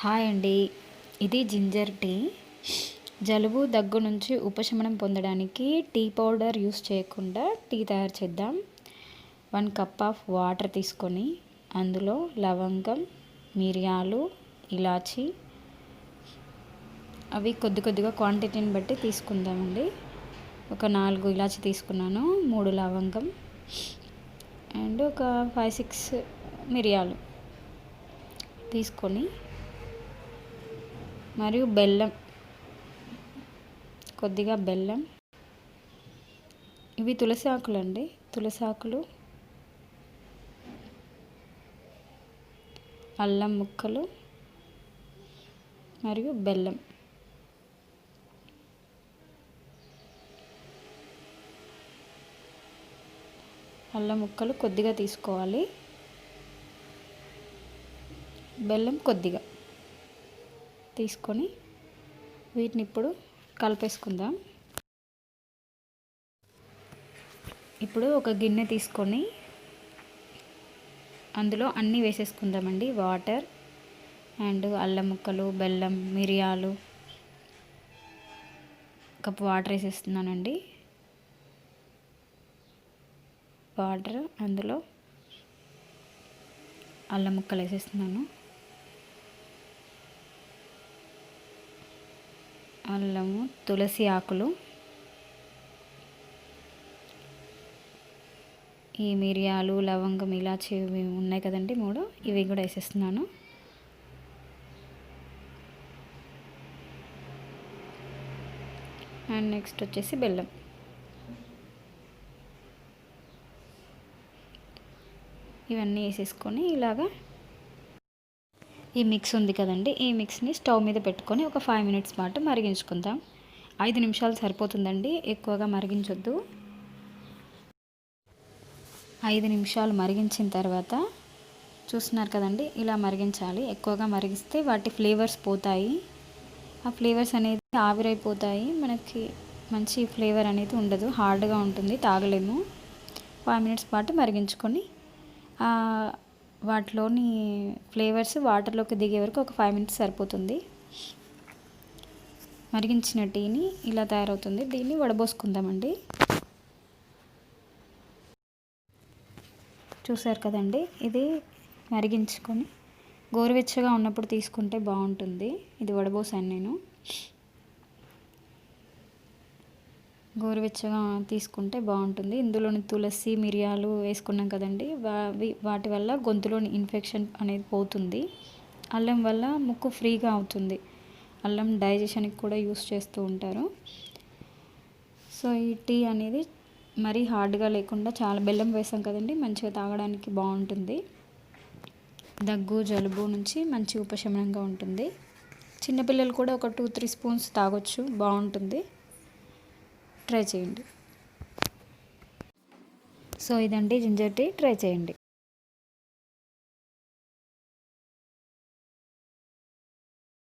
Hi అండి. ఇది ginger tea. జలుబు దగ్గు నుంచి ఉపశమనం పొందడానికి టీ పౌడర్ యూస్ చేయకుండా టీ తయారు చేద్దాం. 1 కప్ ఆఫ్ వాటర్ తీసుకొని అందులో లవంగం, మిరియాలు, ఇలాచి అవి కొద్దిగా క్వాంటిటీని బట్టి తీసుకుందామండి. ఒక 4 ఇలాచి తీసుకున్నాను, 3 లవంగం అండ్ ఒక 5-6 మిరియాలు తీసుకొని మరియు బెల్లం, కొద్దిగా బెల్లం, ఇవి తులసి ఆకులు అండి, తులసి ఆకులు, అల్లం ముక్కలు మరియు బెల్లం. అల్లం ముక్కలు కొద్దిగా తీసుకోవాలి, బెల్లం కొద్దిగా తీసుకొని వీటిని ఇప్పుడు కలిపేసుకుందాం. ఇప్పుడు ఒక గిన్నె తీసుకొని అందులో అన్నీ వేసేసుకుందామండి. వాటర్ అండ్ అల్లం ముక్కలు, బెల్లం, మిరియాలు. Cup water వేసేస్తున్నానండి. వాటర్, అందులో అల్లం ముక్కలు వేసేస్తున్నాను. అల్లము, తులసి ఆకులు, ఈ మిరియాలు, లవంగం, ఇలాచి ఇవి ఉన్నాయి కదండి 3, ఇవి కూడా వేసేస్తున్నాను. అండ్ నెక్స్ట్ వచ్చేసి బెల్లం. ఇవన్నీ వేసేసుకొని ఇలాగా ఈ మిక్స్ ఉంది కదండి, ఈ మిక్స్ని స్టవ్ మీద పెట్టుకొని ఒక 5 మినిట్స్ పాటు మరిగించుకుందాం. 5 నిమిషాలు సరిపోతుందండి, ఎక్కువగా మరిగించొద్దు. 5 నిమిషాలు మరిగించిన తర్వాత చూస్తున్నారు కదండి, ఇలా మరిగించాలి. ఎక్కువగా మరిగిస్తే వాటి ఫ్లేవర్స్ పోతాయి, ఆ ఫ్లేవర్స్ అనేది ఆవిరైపోతాయి, మనకి మంచి ఫ్లేవర్ అనేది ఉండదు, హార్డ్గా ఉంటుంది, తాగలేము. 5 మినిట్స్ పాటు మరిగించుకొని వాటిలోని ఫ్లేవర్స్ వాటర్లోకి దిగే వరకు ఒక 5 మినిట్స్ సరిపోతుంది. మరిగించిన టీని ఇలా తయారవుతుంది. దీన్ని వడబోసుకుందామండి. చూసారు కదండి, ఇది మరిగించుకొని గోరువెచ్చగా ఉన్నప్పుడు తీసుకుంటే బాగుంటుంది. ఇది వడబోసాను నేను. గోరువెచ్చగా తీసుకుంటే బాగుంటుంది. ఇందులోని తులసి, మిరియాలు వేసుకున్నాం కదండి, వాటి వల్ల గొంతులోని ఇన్ఫెక్షన్ అనేది పోతుంది. అల్లం వల్ల ముక్కు ఫ్రీగా అవుతుంది. అల్లం డైజెషన్కి కూడా యూస్ చేస్తూ ఉంటారు. సో ఈ టీ అనేది మరీ హార్డ్గా లేకుండా, చాలా బెల్లం వేసాం కదండి, మంచిగా తాగడానికి బాగుంటుంది. దగ్గు, జలుబు నుంచి మంచి ఉపశమనంగా ఉంటుంది. చిన్నపిల్లలు కూడా ఒక 2-3 స్పూన్స్ తాగొచ్చు, బాగుంటుంది. ట్రై చేయండి. సో ఇదండి జింజర్ టీ, ట్రై చేయండి.